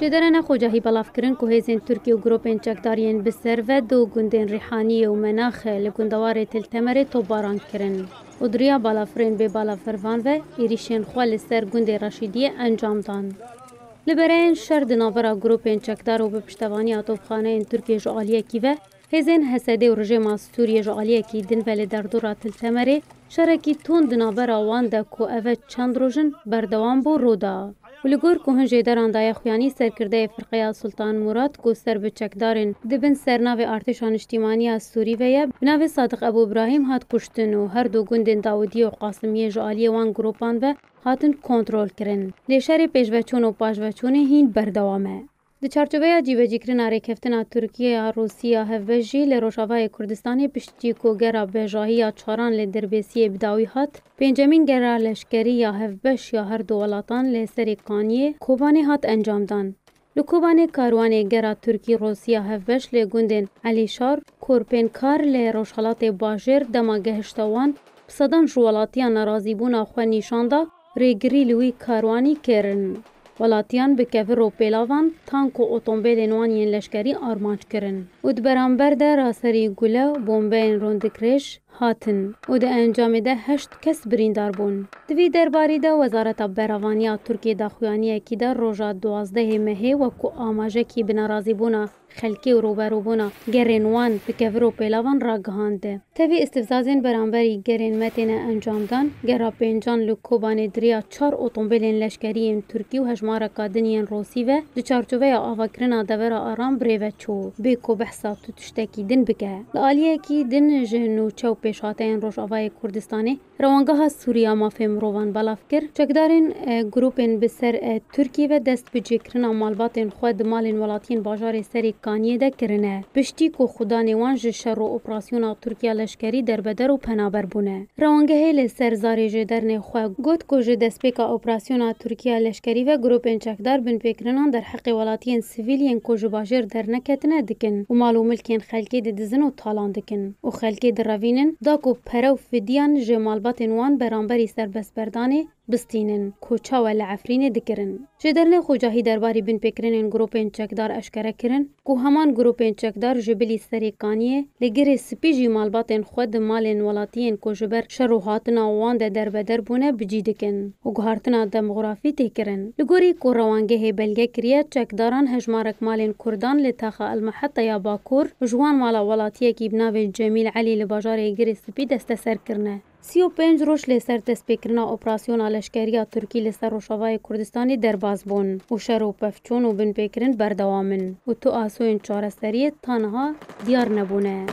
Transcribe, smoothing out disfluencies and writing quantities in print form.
جدرنا خوجاهی بلافکرین که هزین ترکی و گروپین چکدارین بسر و دو گندین ریحانی و مناخه لگندوار تلتمر توباران کرن. و دریا بالافرین به بالافروان و ایریشین خوال سر گند رشیدی انجام دان. لبرین شرد ناورا گروپین چکدار و به پشتوانی آتوبخانه این ترکی جعالیه کی و هزین حسده و رژیم سوریه جعالیه کی دن ولی در دورا تلتمره شرکی تون ناورا وان ده که اوه چند روزن بردوام بو رودا. ولگور که هنجه در اندای خویانی سرکرده فرقه سلطان مراد که سر به چکدارن دبن سرناو ارتشان اجتماعی سوری ویا بناو صادق ابو ابراهیم هات کشتن و هر دو گندن داودی و قاسمیه جعالی وان گروپان و هاتن کنترل کرن. لیشر پیشوچون و پاشوچون هین بردوامه. د چارچوبه جیوجیکرین آرکفتنا ترکیه روسیا هفوجی لروشاوای کردستانی پشتی کوگرا بجاهی چاران لدربیسی بداوی هات پنجمین گرا لشکری یا هفبش یا هر دو ولاتان لسری کانیه کوبانی هات انجام دان. لکوبانی کاروانی گرا ترکی روسیا هفبش لگوندن علیشار کورپنکار لروشالات باجر دما گهشتوان صدان جوالاتیان نرازی بونا خو نیشاندا ریگری لوی کاروانی کرن. ولاتیان به کفر و پیلاوان تانک و اتومبیل نوانین لشکری آرمانج کرن. و برانبر ده راسری گوله بومبین روندکرش هاتن و ده انجام ده 8 کس بریندار بون. دوی درباری ده وزارت براوانی ترکیه داخویانی کی ده روژا 12 مهی و کو آماجه کی بنارازی بونا خلکی و روبرو بونا گرینوان به کفر و پیلاوان را گهانده. توی استفزازین برانبری گرین متین انجام دان گرا پنجان لکوبان دریا 4 اتومبیل لشکری ترکی و هجمار کادنین روسی و دو چارچوبه آواکرنا دور آرام بریوه چو بیکو بحثا تشتکی دن بگه. لالیه کی دن جنو چو پیشاتین روشاوای کردستانی روانگاه سوریا مافی مروان بلافکر چکدارین گروپین بسر ترکی و دست بجیکرنا مالباتین خود مالین ولاتین باجار سری کانیه ده کرنه. پشتی کو خدا نیوان شر و اپراسیون ترکیه لشکری در بدر و پنابر بونه. روانگاه لسر زاری جدرن خو گوت کو دست پیکا اپراسیون ترکیه لشکری و گروپین چکدار بن پیکرنان در حق ولاتین سیویلین کو باجر در نکتنه دکن و مالو ملکین خلکی ده دزن و تالان دکن و خلکی در روینن دا کو پرو فدیان جمالباتین وان برانبری سربسبردانه بستینن کوچا و لعفرین دکرن. جدرن خوجاهی درباری بن پیکرنن گروپین چکدار اشکره کرن کو همان گروپین چکدار جبلی سری کانیه لگر سپی جمالباتین خود مالین ولاتین کو جبر شروحاتنا وان ده در بدر بونه بجی دکن و گهارتنا دموغرافی تکرن. لگوری کو روانگه بلگه کریه چکداران هجمارک مالین کردان لتاخا المحطه یا باکور جوان مالا ولاتیه کی بناو جمیل علی لباجار گر سپی دست سر کرنه. 35 روش لسر تسپیکرنا اپراسیون لشکری ترکی لسر روشاوای کردستانی درباز بون و شر و پفچون و بن پیکرن بردوامن و تو آسوین چارستری تانها دیار نبونه.